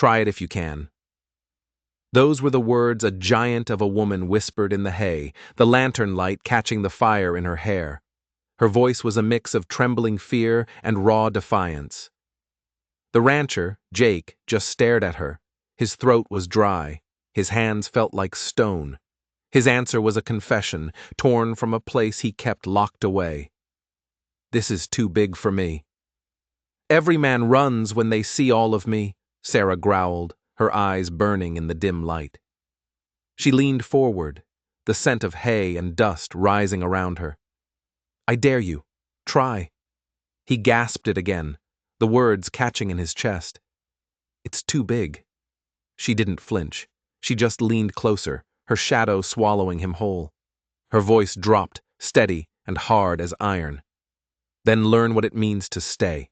Try it if you can." Those were the words a giant of a woman whispered in the hay, the lantern light catching the fire in her hair. Her voice was a mix of trembling fear and raw defiance. The rancher, Jake, just stared at her. His throat was dry. His hands felt like stone. His answer was a confession, torn from a place he kept locked away. "This is too big for me." "Every man runs when they see all of me," Sarah growled, her eyes burning in the dim light. She leaned forward, the scent of hay and dust rising around her. "I dare you. Try." He gasped it again, the words catching in his chest. "It's too big." She didn't flinch. She just leaned closer, her shadow swallowing him whole. Her voice dropped, steady and hard as iron. "Then learn what it means to stay."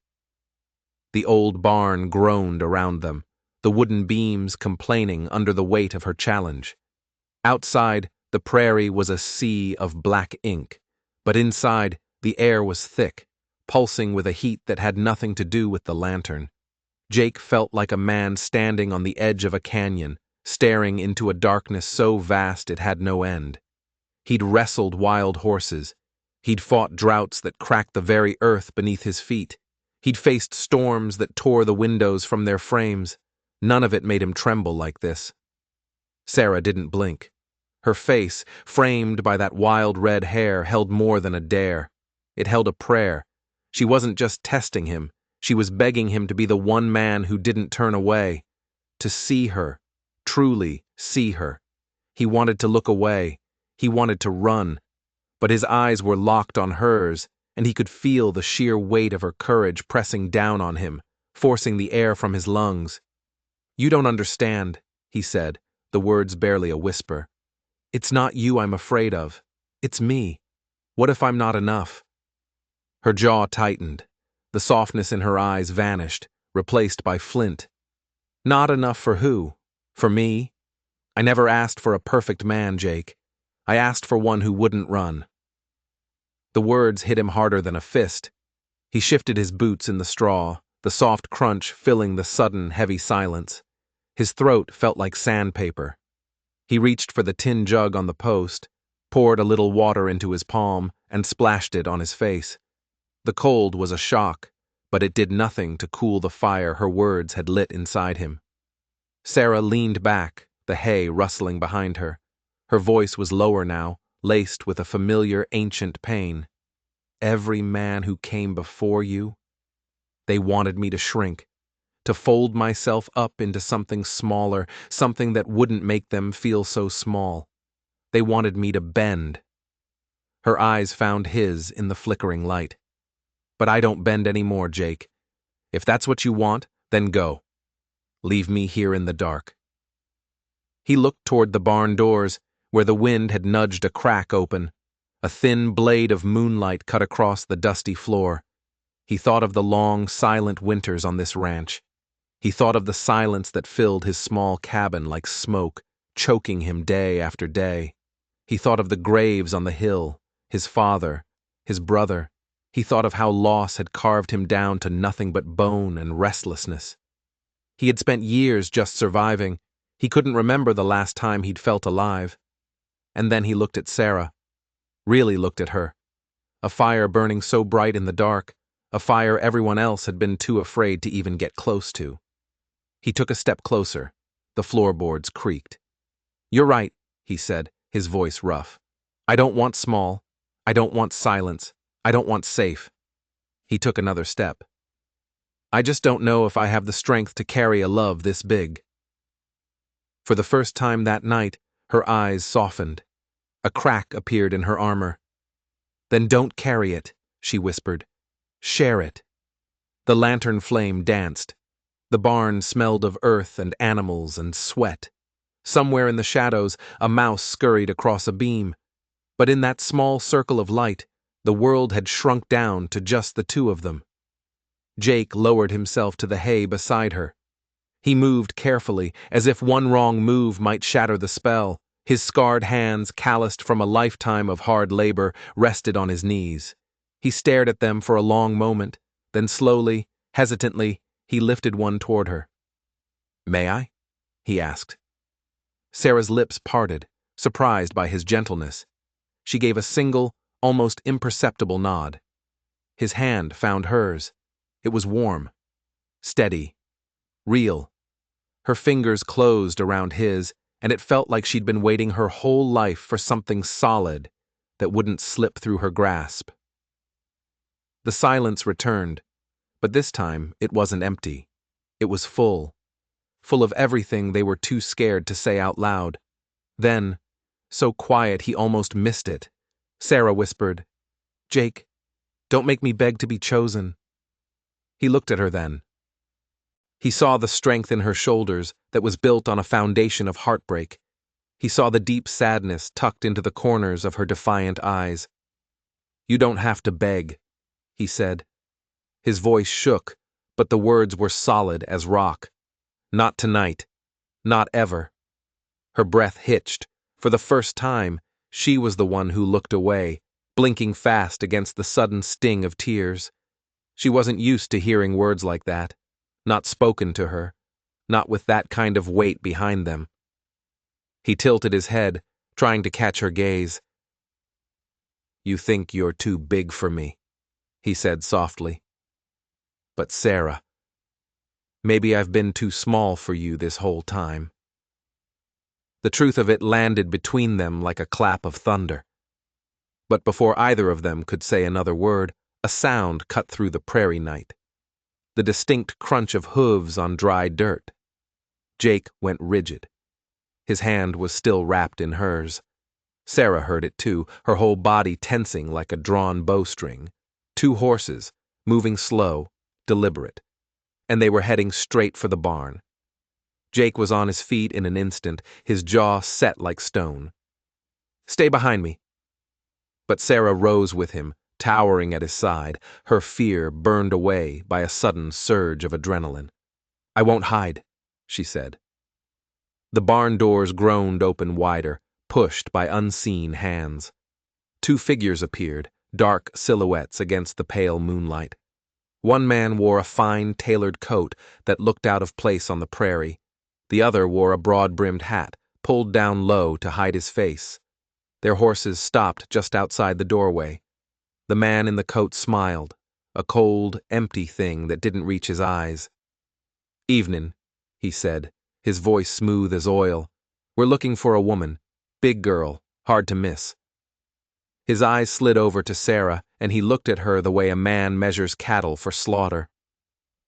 The old barn groaned around them, the wooden beams complaining under the weight of her challenge. Outside, the prairie was a sea of black ink, but inside, the air was thick, pulsing with a heat that had nothing to do with the lantern. Jake felt like a man standing on the edge of a canyon, staring into a darkness so vast it had no end. He'd wrestled wild horses. He'd fought droughts that cracked the very earth beneath his feet. He'd faced storms that tore the windows from their frames. None of it made him tremble like this. Sarah didn't blink. Her face, framed by that wild red hair, held more than a dare. It held a prayer. She wasn't just testing him. She was begging him to be the one man who didn't turn away. To see her. Truly see her. He wanted to look away. He wanted to run. But his eyes were locked on hers, and he could feel the sheer weight of her courage pressing down on him, forcing the air from his lungs. "You don't understand," he said, the words barely a whisper. "It's not you I'm afraid of. It's me. What if I'm not enough?" Her jaw tightened. The softness in her eyes vanished, replaced by flint. "Not enough for who? For me? I never asked for a perfect man, Jake. I asked for one who wouldn't run." The words hit him harder than a fist. He shifted his boots in the straw, the soft crunch filling the sudden, heavy silence. His throat felt like sandpaper. He reached for the tin jug on the post, poured a little water into his palm, and splashed it on his face. The cold was a shock, but it did nothing to cool the fire her words had lit inside him. Sarah leaned back, the hay rustling behind her. Her voice was lower now, laced with a familiar ancient pain. "Every man who came before you, they wanted me to shrink, to fold myself up into something smaller, something that wouldn't make them feel so small. They wanted me to bend." Her eyes found his in the flickering light. "But I don't bend anymore, Jake. If that's what you want, then go. Leave me here in the dark." He looked toward the barn doors, where the wind had nudged a crack open. A thin blade of moonlight cut across the dusty floor. He thought of the long, silent winters on this ranch. He thought of the silence that filled his small cabin like smoke, choking him day after day. He thought of the graves on the hill, his father, his brother. He thought of how loss had carved him down to nothing but bone and restlessness. He had spent years just surviving. He couldn't remember the last time he'd felt alive. And then he looked at Sarah. Really looked at her. A fire burning so bright in the dark, a fire everyone else had been too afraid to even get close to. He took a step closer. The floorboards creaked. "You're right," he said, his voice rough. "I don't want small. I don't want silence. I don't want safe." He took another step. "I just don't know if I have the strength to carry a love this big." For the first time that night, her eyes softened. A crack appeared in her armor. "Then don't carry it," she whispered. "Share it." The lantern flame danced. The barn smelled of earth and animals and sweat. Somewhere in the shadows, a mouse scurried across a beam. But in that small circle of light, the world had shrunk down to just the two of them. Jake lowered himself to the hay beside her. He moved carefully, as if one wrong move might shatter the spell. His scarred hands, calloused from a lifetime of hard labor, rested on his knees. He stared at them for a long moment, then slowly, hesitantly, he lifted one toward her. May I? He asked. Sarah's lips parted, surprised by his gentleness. She gave a single, almost imperceptible nod. His hand found hers. It was warm, steady, real. Her fingers closed around his, and it felt like she'd been waiting her whole life for something solid that wouldn't slip through her grasp. The silence returned, but this time it wasn't empty. It was full of everything they were too scared to say out loud. Then, so quiet he almost missed it, Sarah whispered, "Jake, don't make me beg to be chosen." He looked at her then. He saw the strength in her shoulders that was built on a foundation of heartbreak. He saw the deep sadness tucked into the corners of her defiant eyes. "You don't have to beg," he said. His voice shook, but the words were solid as rock. "Not tonight. Not ever." Her breath hitched. For the first time, she was the one who looked away, blinking fast against the sudden sting of tears. She wasn't used to hearing words like that, not spoken to her, not with that kind of weight behind them. He tilted his head, trying to catch her gaze. "You think you're too big for me," he said softly. "But Sarah, maybe I've been too small for you this whole time." The truth of it landed between them like a clap of thunder. But before either of them could say another word, a sound cut through the prairie night. The distinct crunch of hooves on dry dirt. Jake went rigid. His hand was still wrapped in hers. Sarah heard it too, her whole body tensing like a drawn bowstring. Two horses, moving slow, deliberate. And they were heading straight for the barn. Jake was on his feet in an instant, his jaw set like stone. "Stay behind me." But Sarah rose with him, towering at his side, her fear burned away by a sudden surge of adrenaline. "I won't hide," she said. The barn doors groaned open wider, pushed by unseen hands. Two figures appeared, dark silhouettes against the pale moonlight. One man wore a fine, tailored coat that looked out of place on the prairie. The other wore a broad-brimmed hat, pulled down low to hide his face. Their horses stopped just outside the doorway. The man in the coat smiled, a cold, empty thing that didn't reach his eyes. "Evenin'," he said, his voice smooth as oil. "We're looking for a woman. Big girl, hard to miss." His eyes slid over to Sarah, and he looked at her the way a man measures cattle for slaughter.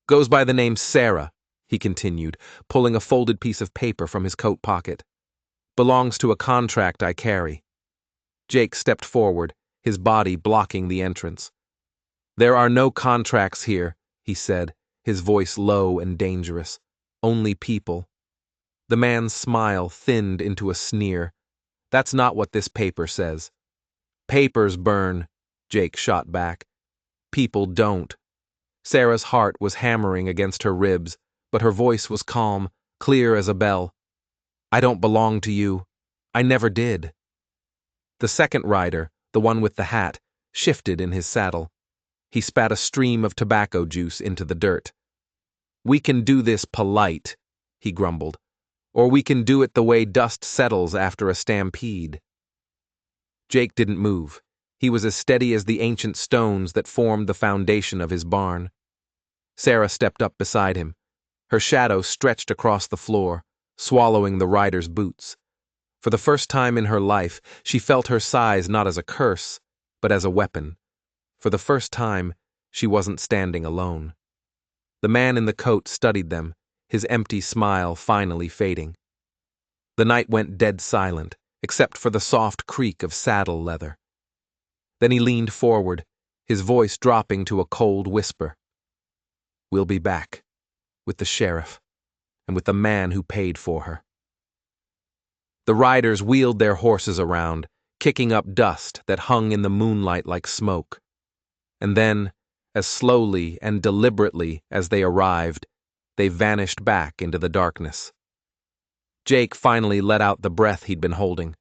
"Goes by the name Sarah," he continued, pulling a folded piece of paper from his coat pocket. "Belongs to a contract I carry." Jake stepped forward, his body blocking the entrance. "There are no contracts here," he said, his voice low and dangerous. "Only people." The man's smile thinned into a sneer. "That's not what this paper says." "Papers burn," Jake shot back. "People don't." Sarah's heart was hammering against her ribs, but her voice was calm, clear as a bell. "I don't belong to you. I never did." The second rider, the one with the hat, shifted in his saddle. He spat a stream of tobacco juice into the dirt. "We can do this polite," he grumbled, "or we can do it the way dust settles after a stampede." Jake didn't move. He was as steady as the ancient stones that formed the foundation of his barn. Sarah stepped up beside him. Her shadow stretched across the floor, swallowing the rider's boots. For the first time in her life, she felt her size not as a curse, but as a weapon. For the first time, she wasn't standing alone. The man in the coat studied them, his empty smile finally fading. The night went dead silent, except for the soft creak of saddle leather. Then he leaned forward, his voice dropping to a cold whisper. "We'll be back, with the sheriff, and with the man who paid for her." The riders wheeled their horses around, kicking up dust that hung in the moonlight like smoke. And then, as slowly and deliberately as they arrived, they vanished back into the darkness. Jake finally let out the breath he'd been holding.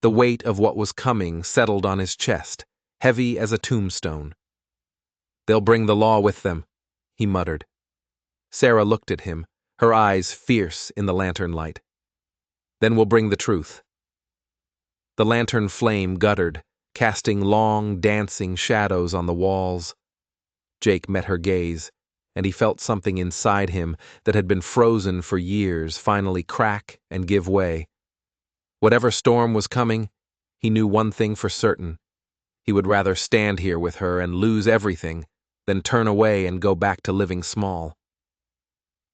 The weight of what was coming settled on his chest, heavy as a tombstone. "They'll bring the law with them," he muttered. Sarah looked at him, her eyes fierce in the lantern light. "Then we'll bring the truth." The lantern flame guttered, casting long, dancing shadows on the walls. Jake met her gaze, and he felt something inside him that had been frozen for years finally crack and give way. Whatever storm was coming, he knew one thing for certain. He would rather stand here with her and lose everything than turn away and go back to living small.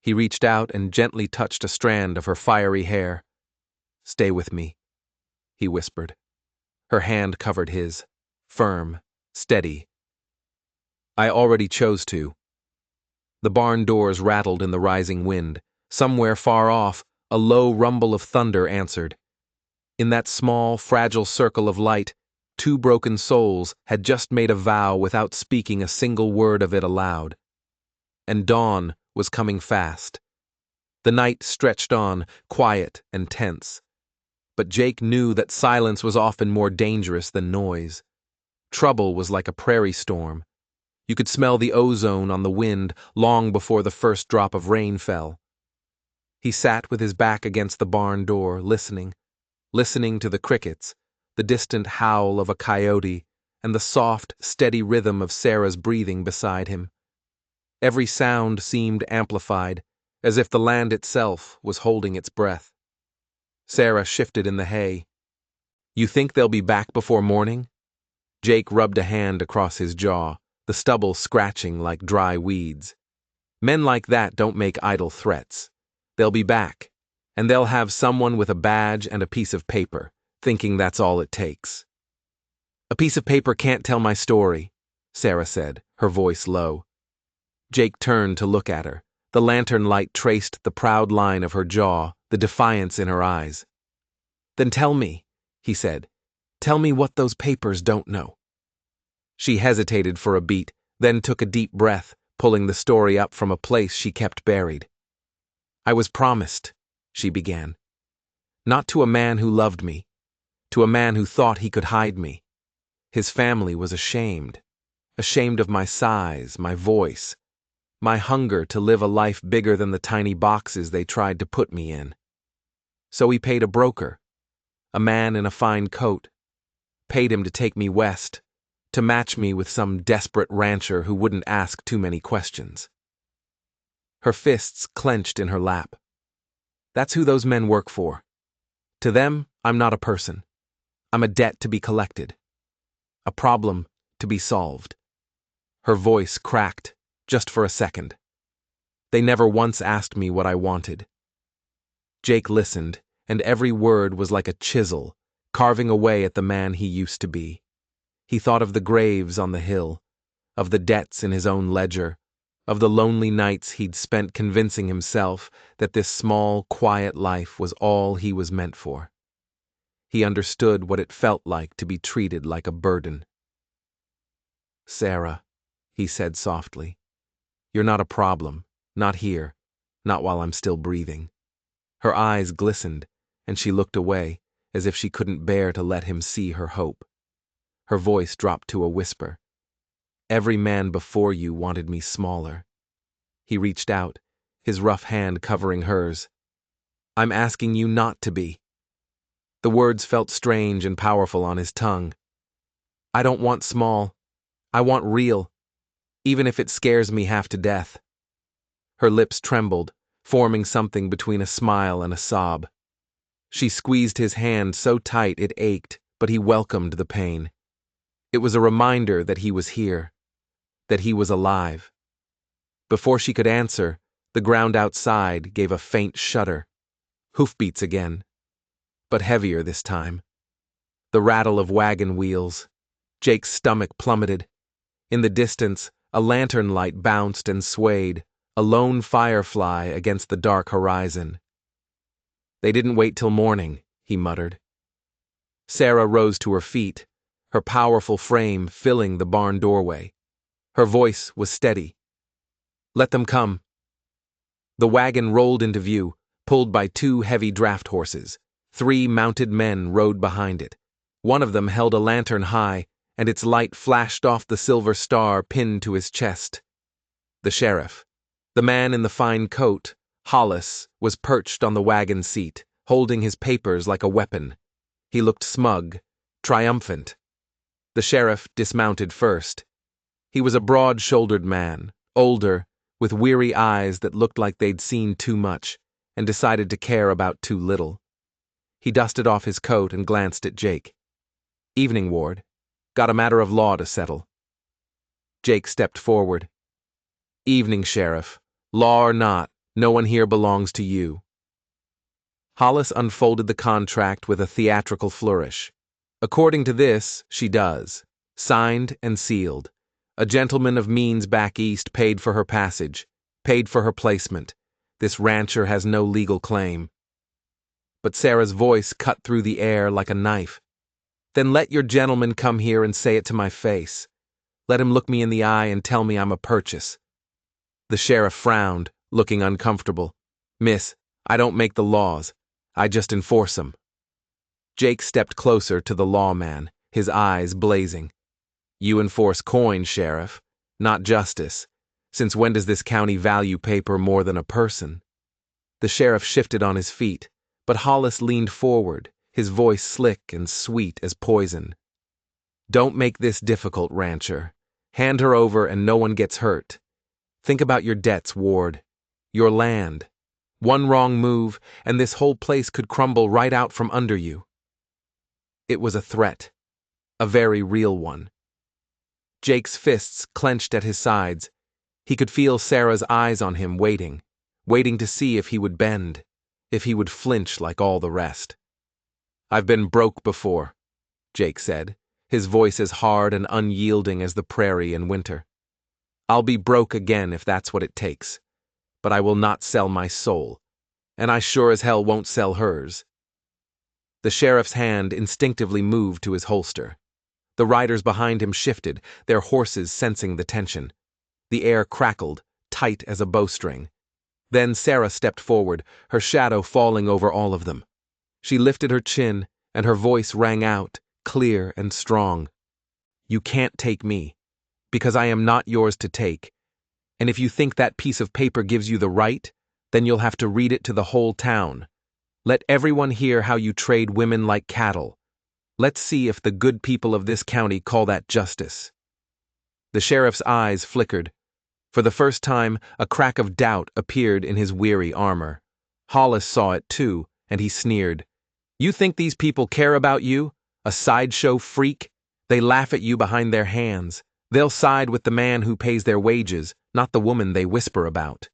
He reached out and gently touched a strand of her fiery hair. "Stay with me," he whispered. Her hand covered his, firm, steady. "I already chose to." The barn doors rattled in the rising wind. Somewhere far off, a low rumble of thunder answered. In that small, fragile circle of light, two broken souls had just made a vow without speaking a single word of it aloud. And dawn was coming fast. The night stretched on, quiet and tense. But Jake knew that silence was often more dangerous than noise. Trouble was like a prairie storm. You could smell the ozone on the wind long before the first drop of rain fell. He sat with his back against the barn door, listening to the crickets, the distant howl of a coyote, and the soft, steady rhythm of Sarah's breathing beside him. Every sound seemed amplified, as if the land itself was holding its breath. Sarah shifted in the hay. "You think they'll be back before morning?" Jake rubbed a hand across his jaw, the stubble scratching like dry weeds. "Men like that don't make idle threats. They'll be back, and they'll have someone with a badge and a piece of paper, thinking that's all it takes." "A piece of paper can't tell my story," Sarah said, her voice low. Jake turned to look at her. The lantern light traced the proud line of her jaw, the defiance in her eyes. "Then tell me," he said. "Tell me what those papers don't know." She hesitated for a beat, then took a deep breath, pulling the story up from a place she kept buried. "I was promised," she began. "Not to a man who loved me, to a man who thought he could hide me. His family was ashamed of my size, my voice, my hunger to live a life bigger than the tiny boxes they tried to put me in. So he paid a broker, a man in a fine coat, paid him to take me west, to match me with some desperate rancher who wouldn't ask too many questions." Her fists clenched in her lap. "That's who those men work for. To them, I'm not a person. I'm a debt to be collected. A problem to be solved." Her voice cracked, just for a second. "They never once asked me what I wanted." Jake listened, and every word was like a chisel, carving away at the man he used to be. He thought of the graves on the hill, of the debts in his own ledger, of the lonely nights he'd spent convincing himself that this small, quiet life was all he was meant for. He understood what it felt like to be treated like a burden. "Sarah," he said softly, "you're not a problem, not here, not while I'm still breathing." Her eyes glistened, and she looked away, as if she couldn't bear to let him see her hope. Her voice dropped to a whisper. "Every man before you wanted me smaller." He reached out, his rough hand covering hers. "I'm asking you not to be." The words felt strange and powerful on his tongue. "I don't want small. I want real, even if it scares me half to death." Her lips trembled, forming something between a smile and a sob. She squeezed his hand so tight it ached, but he welcomed the pain. It was a reminder that he was here, that he was alive. Before she could answer, the ground outside gave a faint shudder. Hoofbeats again, but heavier this time. The rattle of wagon wheels. Jake's stomach plummeted. In the distance, a lantern light bounced and swayed, a lone firefly against the dark horizon. "They didn't wait till morning," he muttered. Sarah rose to her feet, her powerful frame filling the barn doorway. Her voice was steady. "Let them come." The wagon rolled into view, pulled by two heavy draft horses. 3 mounted men rode behind it. One of them held a lantern high, and its light flashed off the silver star pinned to his chest. The sheriff, the man in the fine coat, Hollis was perched on the wagon seat, holding his papers like a weapon. He looked smug, triumphant. The sheriff dismounted first. He was a broad-shouldered man, older, with weary eyes that looked like they'd seen too much, and decided to care about too little. He dusted off his coat and glanced at Jake. "Evening, Ward. Got a matter of law to settle." Jake stepped forward. "Evening, Sheriff. Law or not, no one here belongs to you." Hollis unfolded the contract with a theatrical flourish. "According to this, she does. Signed and sealed. A gentleman of means back east paid for her passage, paid for her placement. This rancher has no legal claim." But Sarah's voice cut through the air like a knife. "Then let your gentleman come here and say it to my face. Let him look me in the eye and tell me I'm a purchase." The sheriff frowned, looking uncomfortable. "Miss, I don't make the laws. I just enforce 'em." Jake stepped closer to the lawman, his eyes blazing. "You enforce coin, Sheriff, not justice. Since when does this county value paper more than a person?" The sheriff shifted on his feet, but Hollis leaned forward, his voice slick and sweet as poison. "Don't make this difficult, rancher. Hand her over and no one gets hurt. Think about your debts, Ward. Your land. One wrong move, and this whole place could crumble right out from under you." It was a threat. A very real one. Jake's fists clenched at his sides. He could feel Sarah's eyes on him, waiting to see if he would bend, if he would flinch like all the rest. "I've been broke before," Jake said, his voice as hard and unyielding as the prairie in winter. "I'll be broke again if that's what it takes. But I will not sell my soul, and I sure as hell won't sell hers." The sheriff's hand instinctively moved to his holster. The riders behind him shifted, their horses sensing the tension. The air crackled, tight as a bowstring. Then Sarah stepped forward, her shadow falling over all of them. She lifted her chin, and her voice rang out, clear and strong. "You can't take me, because I am not yours to take. And if you think that piece of paper gives you the right, then you'll have to read it to the whole town. Let everyone hear how you trade women like cattle. Let's see if the good people of this county call that justice." The sheriff's eyes flickered. For the first time, a crack of doubt appeared in his weary armor. Hollis saw it too, and he sneered. "You think these people care about you? A sideshow freak? They laugh at you behind their hands. They'll side with the man who pays their wages, not the woman they whisper about."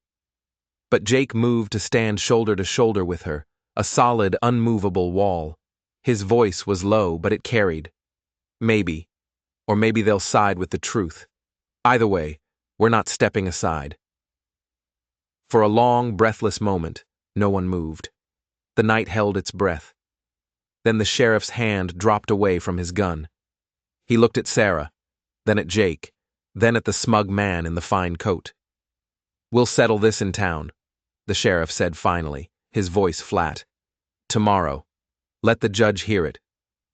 But Jake moved to stand shoulder to shoulder with her, a solid, unmovable wall. His voice was low, but it carried. "Maybe. Or maybe they'll side with the truth. Either way, we're not stepping aside." For a long, breathless moment, no one moved. The night held its breath. Then the sheriff's hand dropped away from his gun. He looked at Sarah, then at Jake, then at the smug man in the fine coat. "We'll settle this in town," the sheriff said finally, his voice flat. "Tomorrow. Let the judge hear it.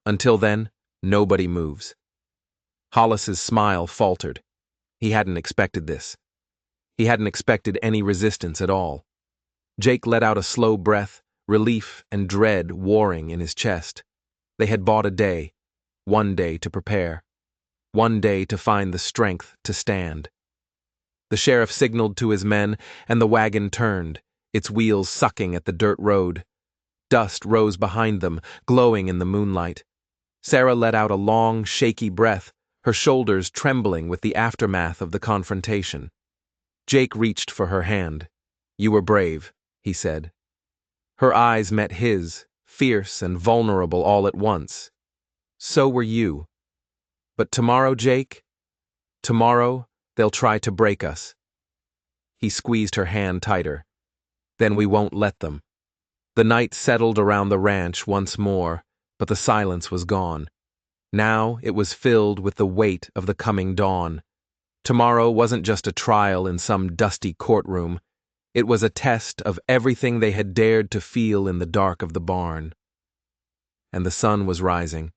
Until then, nobody moves." Hollis's smile faltered. He hadn't expected this. He hadn't expected any resistance at all. Jake let out a slow breath, relief and dread warring in his chest. They had bought a day, one day to prepare, one day to find the strength to stand. The sheriff signaled to his men, and the wagon turned, its wheels sucking at the dirt road. Dust rose behind them, glowing in the moonlight. Sarah let out a long, shaky breath, her shoulders trembling with the aftermath of the confrontation. Jake reached for her hand. "You were brave," he said. Her eyes met his, fierce and vulnerable all at once. "So were you. But tomorrow, Jake? Tomorrow, they'll try to break us." He squeezed her hand tighter. "Then we won't let them." The night settled around the ranch once more, but the silence was gone. Now it was filled with the weight of the coming dawn. Tomorrow wasn't just a trial in some dusty courtroom. It was a test of everything they had dared to feel in the dark of the barn. And the sun was rising.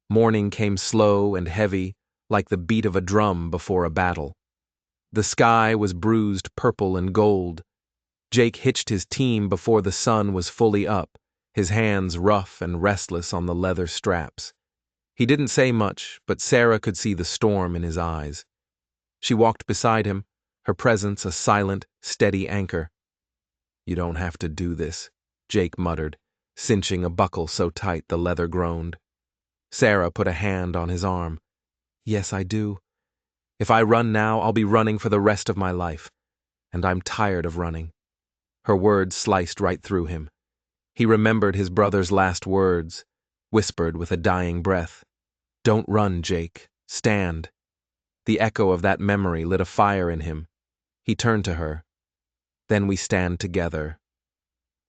Morning came slow and heavy, like the beat of a drum before a battle. The sky was bruised purple and gold. Jake hitched his team before the sun was fully up, his hands rough and restless on the leather straps. He didn't say much, but Sarah could see the storm in his eyes. She walked beside him, her presence a silent, steady anchor. "You don't have to do this," Jake muttered, cinching a buckle so tight the leather groaned. Sarah put a hand on his arm. "Yes, I do. If I run now, I'll be running for the rest of my life. And I'm tired of running." Her words sliced right through him. He remembered his brother's last words, whispered with a dying breath. "Don't run, Jake. Stand." The echo of that memory lit a fire in him. He turned to her. "Then we stand together."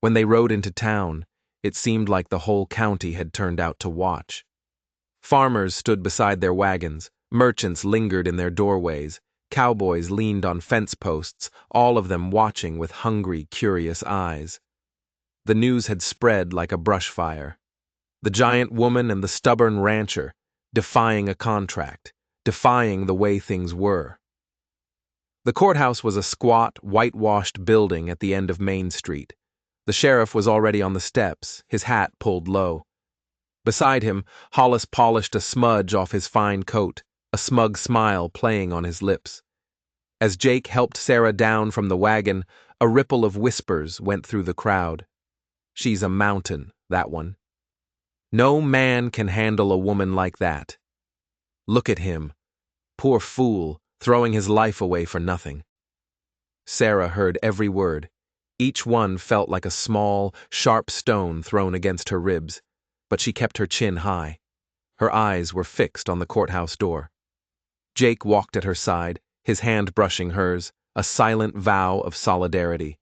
When they rode into town, it seemed like the whole county had turned out to watch. Farmers stood beside their wagons, merchants lingered in their doorways, cowboys leaned on fence posts, all of them watching with hungry, curious eyes. The news had spread like a brush fire. The giant woman and the stubborn rancher, defying a contract, defying the way things were. The courthouse was a squat, whitewashed building at the end of Main Street. The sheriff was already on the steps, his hat pulled low. Beside him, Hollis polished a smudge off his fine coat, a smug smile playing on his lips. As Jake helped Sarah down from the wagon, a ripple of whispers went through the crowd. "She's a mountain, that one. No man can handle a woman like that. Look at him. Poor fool, throwing his life away for nothing." Sarah heard every word. Each one felt like a small, sharp stone thrown against her ribs, but she kept her chin high. Her eyes were fixed on the courthouse door. Jake walked at her side, his hand brushing hers, a silent vow of solidarity.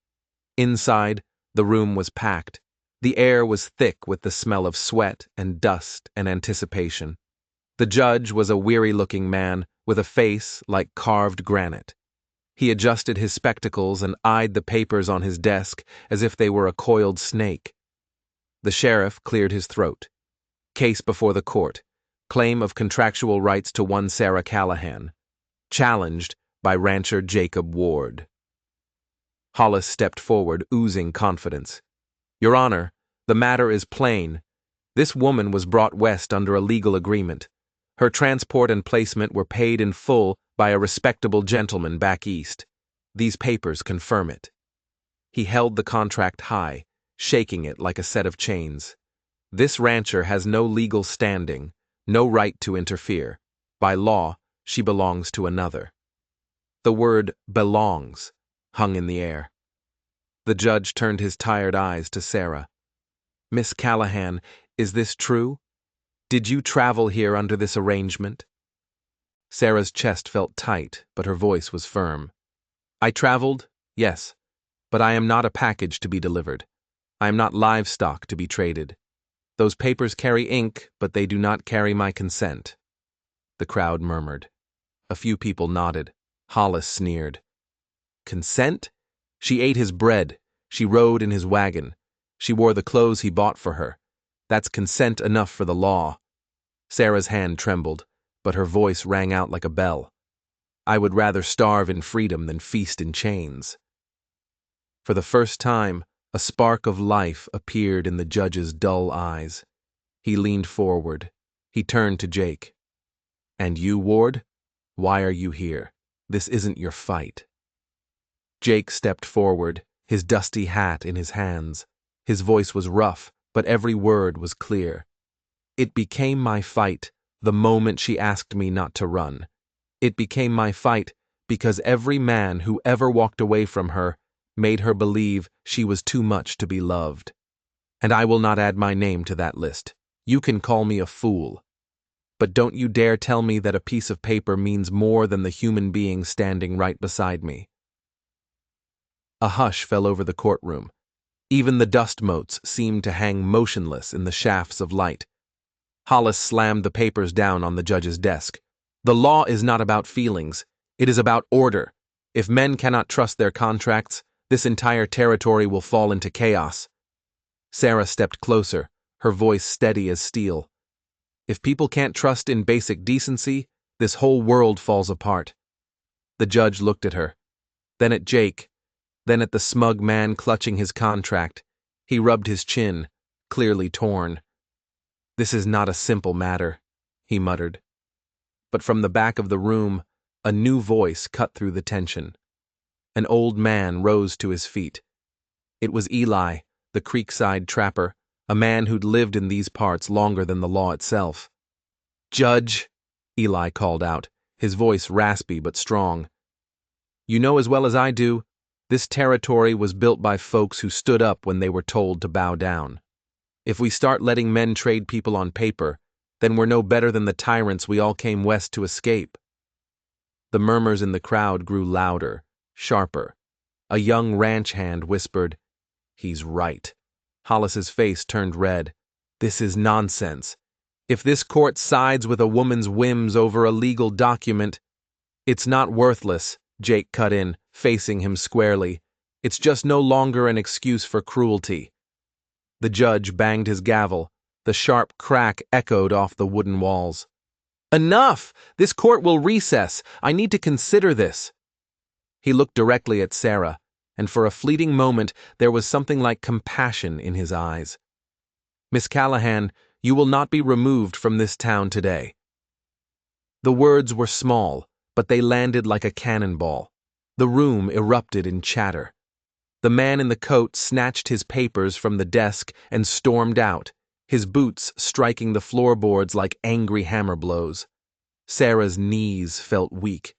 Inside, the room was packed. The air was thick with the smell of sweat and dust and anticipation. The judge was a weary-looking man with a face like carved granite. He adjusted his spectacles and eyed the papers on his desk as if they were a coiled snake. The sheriff cleared his throat. Case before the court. Claim of contractual rights to one Sarah Callahan. Challenged by rancher Jacob Ward. Hollis stepped forward, oozing confidence. "Your Honor, the matter is plain. This woman was brought west under a legal agreement. Her transport and placement were paid in full by a respectable gentleman back east. These papers confirm it." He held the contract high, shaking it like a set of chains. "This rancher has no legal standing, no right to interfere. By law, she belongs to another." The word "belongs" hung in the air. The judge turned his tired eyes to Sarah. "Miss Callahan, is this true? Did you travel here under this arrangement?" Sarah's chest felt tight, but her voice was firm. "I traveled, yes, but I am not a package to be delivered. I am not livestock to be traded. Those papers carry ink, but they do not carry my consent." The crowd murmured. A few people nodded. Hollis sneered. "Consent? She ate his bread. She rode in his wagon. She wore the clothes he bought for her. That's consent enough for the law." Sarah's hand trembled, but her voice rang out like a bell. "I would rather starve in freedom than feast in chains." For the first time, a spark of life appeared in the judge's dull eyes. He leaned forward. He turned to Jake. "And you, Ward? Why are you here? This isn't your fight." Jake stepped forward, his dusty hat in his hands. His voice was rough, but every word was clear. "It became my fight the moment she asked me not to run. It became my fight because every man who ever walked away from her made her believe she was too much to be loved. And I will not add my name to that list. You can call me a fool. But don't you dare tell me that a piece of paper means more than the human being standing right beside me." A hush fell over the courtroom. Even the dust motes seemed to hang motionless in the shafts of light. Hollis slammed the papers down on the judge's desk. "The law is not about feelings. It is about order. If men cannot trust their contracts, this entire territory will fall into chaos." Sarah stepped closer, her voice steady as steel. "If people can't trust in basic decency, this whole world falls apart." The judge looked at her, then at Jake, Then at the smug man clutching his contract, he rubbed his chin, clearly torn. "This is not a simple matter," he muttered. But from the back of the room, a new voice cut through the tension. An old man rose to his feet. It was Eli, the creekside trapper, a man who'd lived in these parts longer than the law itself. "Judge," Eli called out, his voice raspy but strong. "You know as well as I do, this territory was built by folks who stood up when they were told to bow down. If we start letting men trade people on paper, then we're no better than the tyrants we all came west to escape." The murmurs in the crowd grew louder, sharper. A young ranch hand whispered, "He's right." Hollis's face turned red. "This is nonsense. If this court sides with a woman's whims over a legal document—" "It's not worthless," Jake cut in, facing him squarely. "It's just no longer an excuse for cruelty." The judge banged his gavel. The sharp crack echoed off the wooden walls. "Enough! This court will recess. I need to consider this." He looked directly at Sarah, and for a fleeting moment there was something like compassion in his eyes. "Miss Callahan, you will not be removed from this town today." The words were small, but they landed like a cannonball. The room erupted in chatter. The man in the coat snatched his papers from the desk and stormed out, his boots striking the floorboards like angry hammer blows. Sarah's knees felt weak.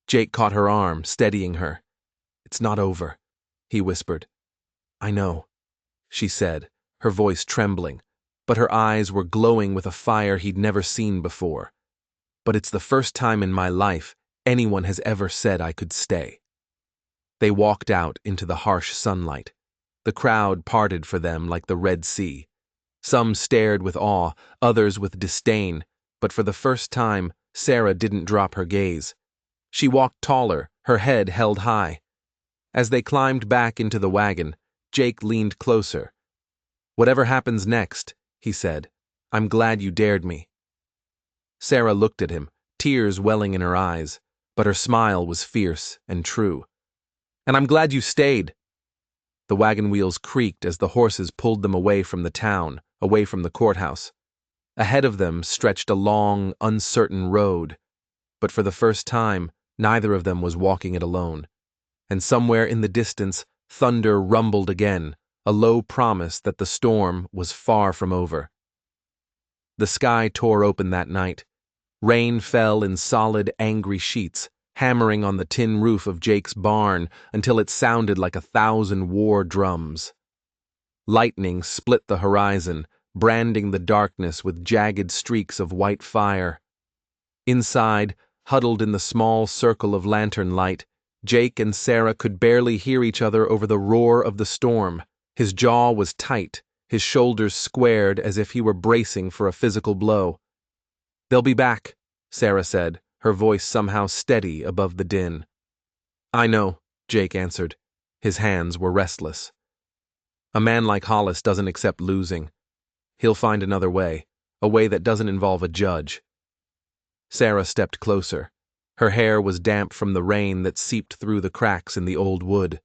Jake caught her arm, steadying her. "It's not over," he whispered. "I know," she said, her voice trembling, but her eyes were glowing with a fire he'd never seen before. "But it's the first time in my life anyone has ever said I could stay." They walked out into the harsh sunlight. The crowd parted for them like the Red Sea. Some stared with awe, others with disdain, but for the first time, Sarah didn't drop her gaze. She walked taller, her head held high. As they climbed back into the wagon, Jake leaned closer. "Whatever happens next," he said, "I'm glad you dared me." Sarah looked at him, tears welling in her eyes, but her smile was fierce and true. "And I'm glad you stayed." The wagon wheels creaked as the horses pulled them away from the town, away from the courthouse. Ahead of them stretched a long, uncertain road, but for the first time, neither of them was walking it alone. And somewhere in the distance, thunder rumbled again, a low promise that the storm was far from over. The sky tore open that night. Rain fell in solid, angry sheets, hammering on the tin roof of Jake's barn until it sounded like 1,000 war drums. Lightning split the horizon, branding the darkness with jagged streaks of white fire. Inside, huddled in the small circle of lantern light, Jake and Sarah could barely hear each other over the roar of the storm. His jaw was tight, his shoulders squared as if he were bracing for a physical blow. "They'll be back," Sarah said, her voice somehow steady above the din. "I know," Jake answered. His hands were restless. "A man like Hollis doesn't accept losing. He'll find another way, a way that doesn't involve a judge." Sarah stepped closer. Her hair was damp from the rain that seeped through the cracks in the old wood.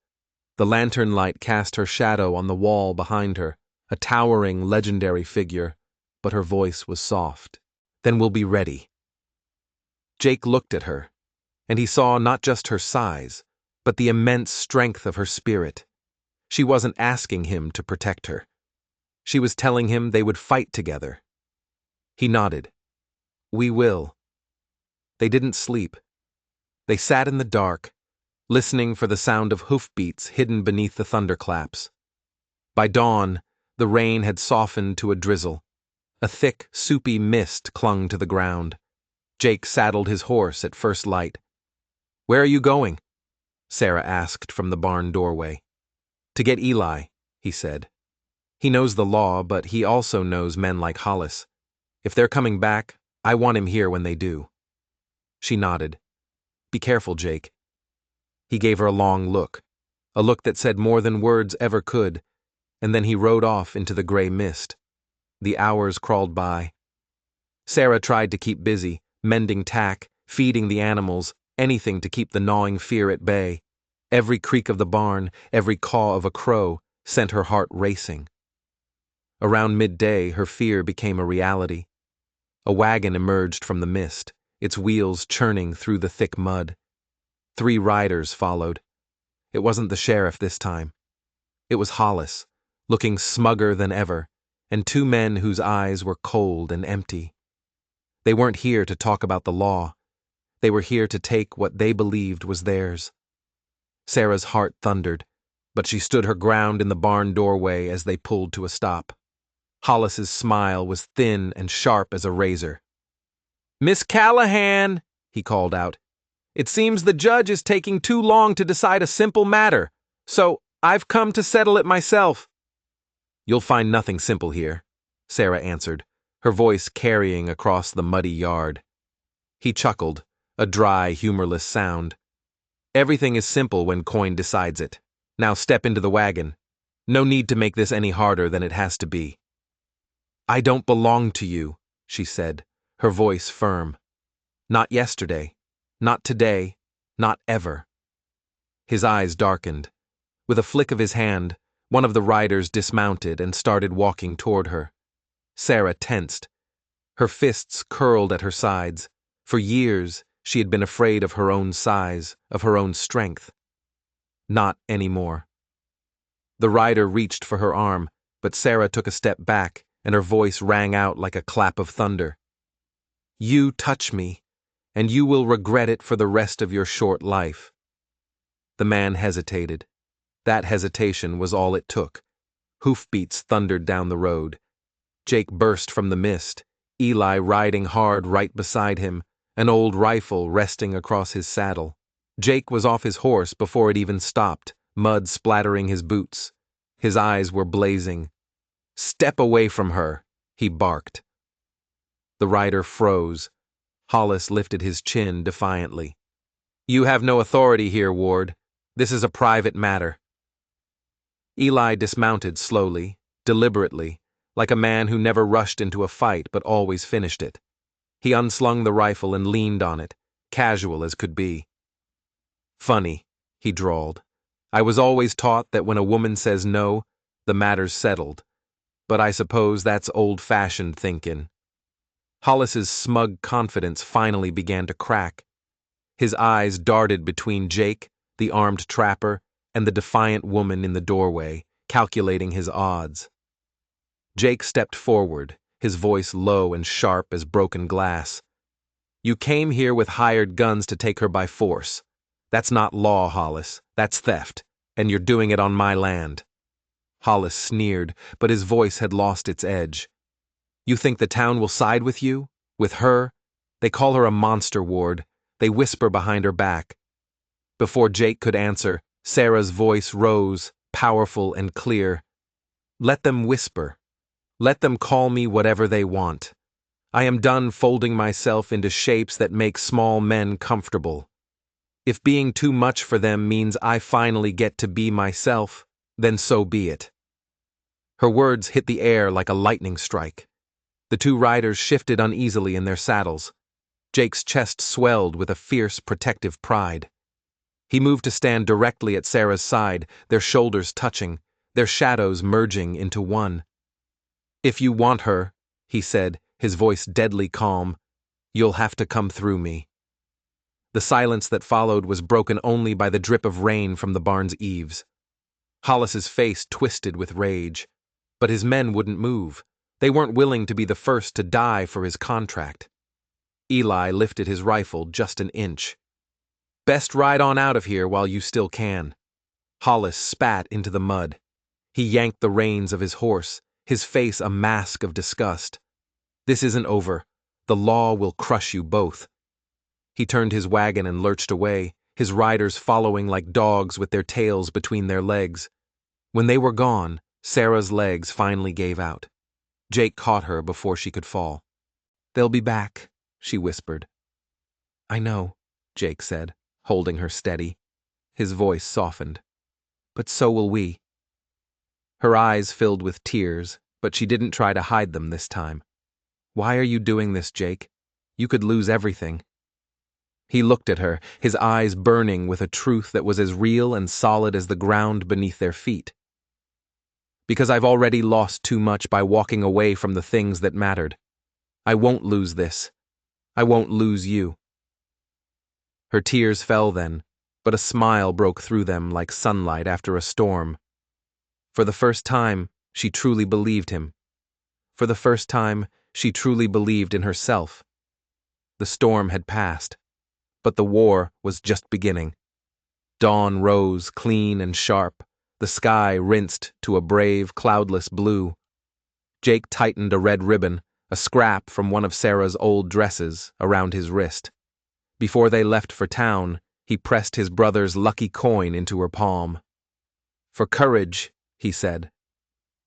The lantern light cast her shadow on the wall behind her, a towering, legendary figure, but her voice was soft. "Then we'll be ready." Jake looked at her, and he saw not just her size, but the immense strength of her spirit. She wasn't asking him to protect her. She was telling him they would fight together. He nodded. "We will." They didn't sleep. They sat in the dark, listening for the sound of hoofbeats hidden beneath the thunderclaps. By dawn, the rain had softened to a drizzle. A thick, soupy mist clung to the ground. Jake saddled his horse at first light. "Where are you going?" Sarah asked from the barn doorway. "To get Eli," he said. "He knows the law, but he also knows men like Hollis. If they're coming back, I want him here when they do." She nodded. "Be careful, Jake." He gave her a long look, a look that said more than words ever could, and then he rode off into the gray mist. The hours crawled by. Sarah tried to keep busy, mending tack, feeding the animals, anything to keep the gnawing fear at bay. Every creak of the barn, every caw of a crow, sent her heart racing. Around midday, her fear became a reality. A wagon emerged from the mist, its wheels churning through the thick mud. 3 riders followed. It wasn't the sheriff this time. It was Hollis, looking smugger than ever, and 2 men whose eyes were cold and empty. They weren't here to talk about the law. They were here to take what they believed was theirs. Sarah's heart thundered, but she stood her ground in the barn doorway as they pulled to a stop. Hollis's smile was thin and sharp as a razor. "Miss Callahan," he called out, "it seems the judge is taking too long to decide a simple matter, so I've come to settle it myself." "You'll find nothing simple here," Sarah answered, her voice carrying across the muddy yard. He chuckled, a dry, humorless sound. "Everything is simple when Coin decides it. Now step into the wagon. No need to make this any harder than it has to be." "I don't belong to you," she said, her voice firm. "Not yesterday, not today, not ever." His eyes darkened. With a flick of his hand, one of the riders dismounted and started walking toward her. Sarah tensed. Her fists curled at her sides. For years, she had been afraid of her own size, of her own strength. Not anymore. The rider reached for her arm, but Sarah took a step back, and her voice rang out like a clap of thunder. "You touch me, and you will regret it for the rest of your short life." The man hesitated. That hesitation was all it took. Hoofbeats thundered down the road. Jake burst from the mist, Eli riding hard right beside him, an old rifle resting across his saddle. Jake was off his horse before it even stopped, mud splattering his boots. His eyes were blazing. "Step away from her," he barked. The rider froze. Hollis lifted his chin defiantly. "You have no authority here, Ward. This is a private matter." Eli dismounted slowly, deliberately, like a man who never rushed into a fight but always finished it. He unslung the rifle and leaned on it, casual as could be. "Funny," he drawled. "I was always taught that when a woman says no, the matter's settled. But I suppose that's old-fashioned thinkin'." Hollis's smug confidence finally began to crack. His eyes darted between Jake, the armed trapper, and the defiant woman in the doorway, calculating his odds. Jake stepped forward, his voice low and sharp as broken glass. "You came here with hired guns to take her by force. That's not law, Hollis. That's theft, and you're doing it on my land." Hollis sneered, but his voice had lost its edge. "You think the town will side with you? With her? They call her a monster, Ward. They whisper behind her back." Before Jake could answer, Sarah's voice rose, powerful and clear. "Let them whisper. Let them call me whatever they want. I am done folding myself into shapes that make small men comfortable. If being too much for them means I finally get to be myself, then so be it." Her words hit the air like a lightning strike. The 2 riders shifted uneasily in their saddles. Jake's chest swelled with a fierce, protective pride. He moved to stand directly at Sarah's side, their shoulders touching, their shadows merging into one. "If you want her," he said, his voice deadly calm, "you'll have to come through me." The silence that followed was broken only by the drip of rain from the barn's eaves. Hollis's face twisted with rage. But his men wouldn't move. They weren't willing to be the first to die for his contract. Eli lifted his rifle just an inch. "Best ride on out of here while you still can." Hollis spat into the mud. He yanked the reins of his horse, his face a mask of disgust. "This isn't over. The law will crush you both." He turned his wagon and lurched away, his riders following like dogs with their tails between their legs. When they were gone, Sarah's legs finally gave out. Jake caught her before she could fall. "They'll be back," she whispered. "I know," Jake said, holding her steady. His voice softened. "But so will we." Her eyes filled with tears, but she didn't try to hide them this time. "Why are you doing this, Jake? You could lose everything." He looked at her, his eyes burning with a truth that was as real and solid as the ground beneath their feet. Because I've already lost too much by walking away from the things that mattered. I won't lose this. I won't lose you. Her tears fell then, but a smile broke through them like sunlight after a storm. For the first time, she truly believed him. For the first time, she truly believed in herself. The storm had passed, but the war was just beginning. Dawn rose clean and sharp, the sky rinsed to a brave, cloudless blue. Jake tightened a red ribbon, a scrap from one of Sarah's old dresses, around his wrist. Before they left for town, he pressed his brother's lucky coin into her palm. "For courage," he said.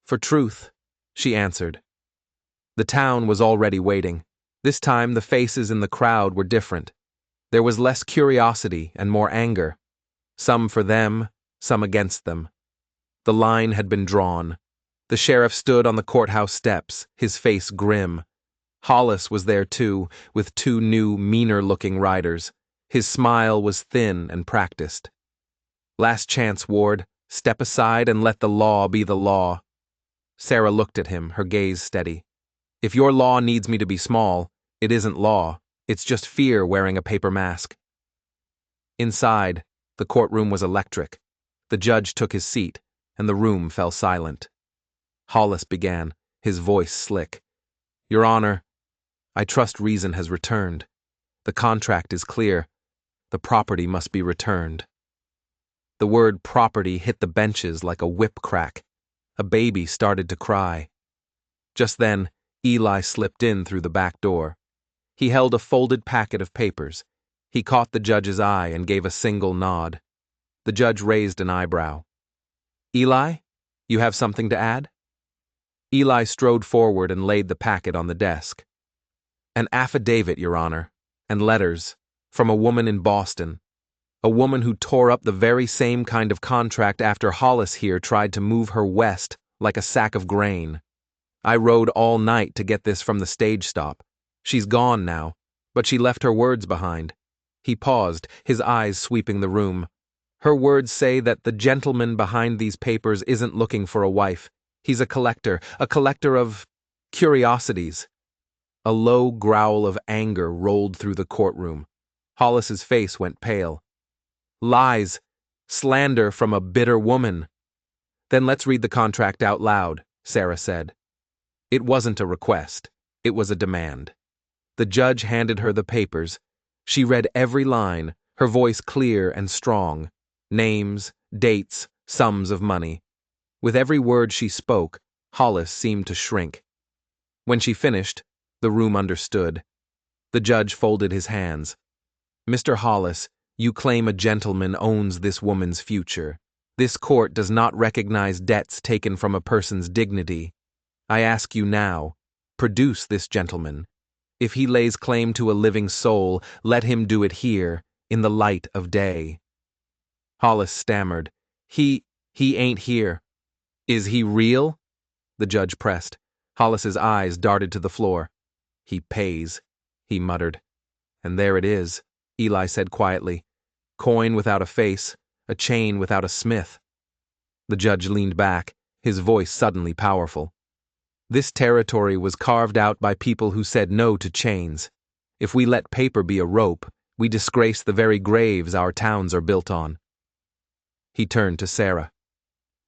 "For truth," she answered. The town was already waiting. This time the faces in the crowd were different. There was less curiosity and more anger. Some for them, some against them. The line had been drawn. The sheriff stood on the courthouse steps, his face grim. Hollis was there too, with two new, meaner-looking riders. His smile was thin and practiced. "Last chance, Ward. Step aside and let the law be the law." Sarah looked at him, her gaze steady. "If your law needs me to be small, it isn't law. It's just fear wearing a paper mask." Inside, the courtroom was electric. The judge took his seat, and the room fell silent. Hollis began, his voice slick. "Your Honor, I trust reason has returned. The contract is clear. The property must be returned." The word property hit the benches like a whip crack. A baby started to cry. Just then, Eli slipped in through the back door. He held a folded packet of papers. He caught the judge's eye and gave a single nod. The judge raised an eyebrow. "Eli, you have something to add?" Eli strode forward and laid the packet on the desk. "An affidavit, Your Honor, and letters, from a woman in Boston. A woman who tore up the very same kind of contract after Hollis here tried to move her west like a sack of grain. I rode all night to get this from the stage stop. She's gone now, but she left her words behind." He paused, his eyes sweeping the room. "Her words say that the gentleman behind these papers isn't looking for a wife. He's a collector of curiosities." A low growl of anger rolled through the courtroom. Hollis's face went pale. "Lies! Slander from a bitter woman!" "Then let's read the contract out loud," Sarah said. It wasn't a request. It was a demand. The judge handed her the papers. She read every line, her voice clear and strong. Names, dates, sums of money. With every word she spoke, Hollis seemed to shrink. When she finished, the room understood. The judge folded his hands. "Mr. Hollis, you claim a gentleman owns this woman's future. This court does not recognize debts taken from a person's dignity. I ask you now, produce this gentleman. If he lays claim to a living soul, let him do it here, in the light of day." Hollis stammered. He ain't here." "Is he real?" the judge pressed. Hollis's eyes darted to the floor. "He pays," he muttered. "And there it is," Eli said quietly. "Coin without a face, a chain without a smith." The judge leaned back, his voice suddenly powerful. "This territory was carved out by people who said no to chains. If we let paper be a rope, we disgrace the very graves our towns are built on." He turned to Sarah.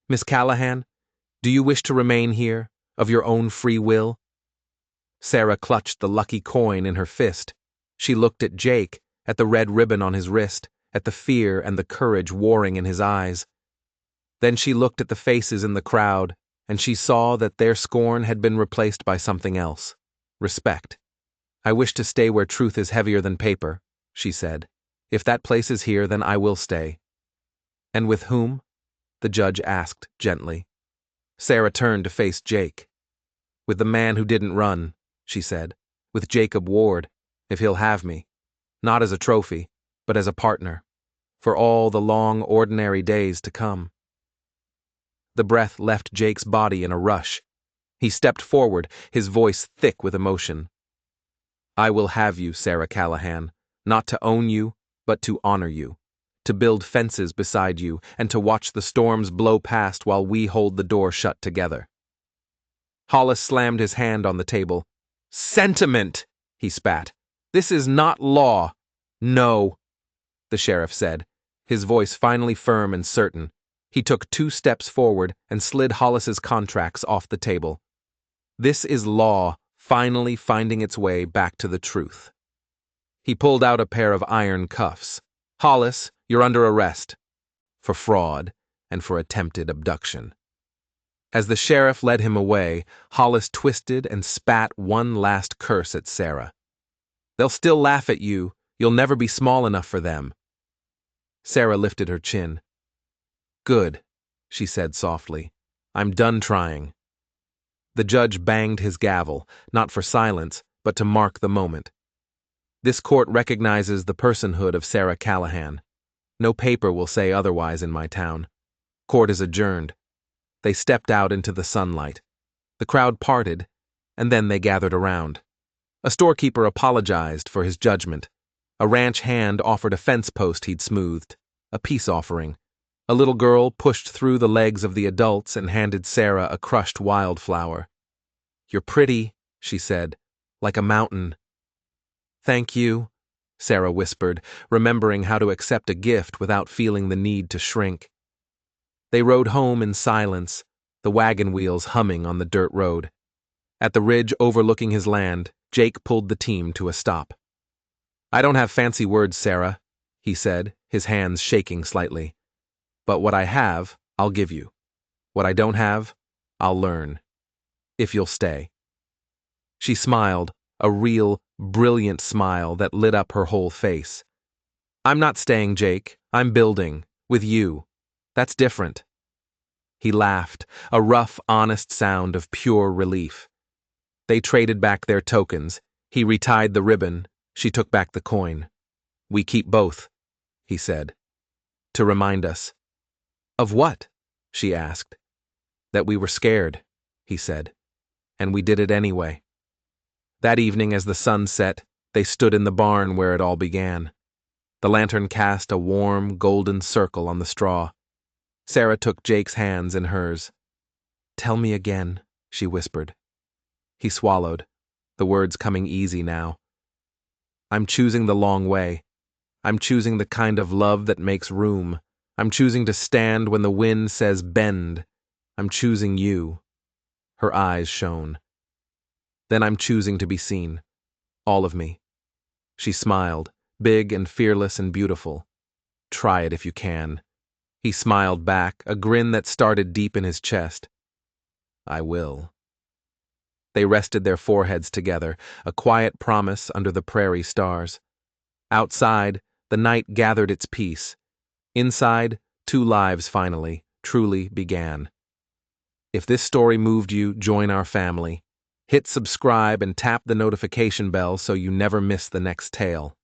"Miss Callahan, do you wish to remain here, of your own free will?" Sarah clutched the lucky coin in her fist. She looked at Jake, at the red ribbon on his wrist, at the fear and the courage warring in his eyes. Then she looked at the faces in the crowd, and she saw that their scorn had been replaced by something else. Respect. "I wish to stay where truth is heavier than paper," she said. "If that place is here, then I will stay." "And with whom?" the judge asked gently. Sarah turned to face Jake. "With the man who didn't run," she said. "With Jacob Ward, if he'll have me. Not as a trophy, but as a partner. For all the long, ordinary days to come." The breath left Jake's body in a rush. He stepped forward, his voice thick with emotion. "I will have you, Sarah Callahan. Not to own you, but to honor you. To build fences beside you, and to watch the storms blow past while we hold the door shut together. Hollis slammed his hand on the table. Sentiment, he spat. This is not law. No, the sheriff said, his voice finally firm and certain. He took 2 steps forward and slid Hollis's contracts off the table. This is law finally finding its way back to the truth. He pulled out a pair of iron cuffs. Hollis, you're under arrest. For fraud and for attempted abduction. As the sheriff led him away, Hollis twisted and spat one last curse at Sarah. They'll still laugh at you. You'll never be small enough for them. Sarah lifted her chin. Good, she said softly. I'm done trying. The judge banged his gavel, not for silence, but to mark the moment. This court recognizes the personhood of Sarah Callahan. No paper will say otherwise in my town. Court is adjourned. They stepped out into the sunlight. The crowd parted, and then they gathered around. A storekeeper apologized for his judgment. A ranch hand offered a fence post he'd smoothed, a peace offering. A little girl pushed through the legs of the adults and handed Sarah a crushed wildflower. You're pretty, she said, like a mountain. Thank you, Sarah whispered, remembering how to accept a gift without feeling the need to shrink. They rode home in silence, the wagon wheels humming on the dirt road. At the ridge overlooking his land, Jake pulled the team to a stop. I don't have fancy words, Sarah, he said, his hands shaking slightly. But what I have, I'll give you. What I don't have, I'll learn. If you'll stay. She smiled, a real, brilliant smile that lit up her whole face. I'm not staying, Jake. I'm building. With you. That's different. He laughed, a rough, honest sound of pure relief. They traded back their tokens. He retied the ribbon. She took back the coin. We keep both, he said. To remind us. Of what? She asked. That we were scared, he said. And we did it anyway. That evening as the sun set, they stood in the barn where it all began. The lantern cast a warm, golden circle on the straw. Sarah took Jake's hands in hers. Tell me again, she whispered. He swallowed, the words coming easy now. I'm choosing the long way. I'm choosing the kind of love that makes room. I'm choosing to stand when the wind says bend. I'm choosing you. Her eyes shone. Then I'm choosing to be seen. All of me. She smiled, big and fearless and beautiful. Try it if you can. He smiled back, a grin that started deep in his chest. I will. They rested their foreheads together, a quiet promise under the prairie stars. Outside, the night gathered its peace. Inside, 2 lives finally, truly began. If this story moved you, join our family. Hit subscribe and tap the notification bell so you never miss the next tale.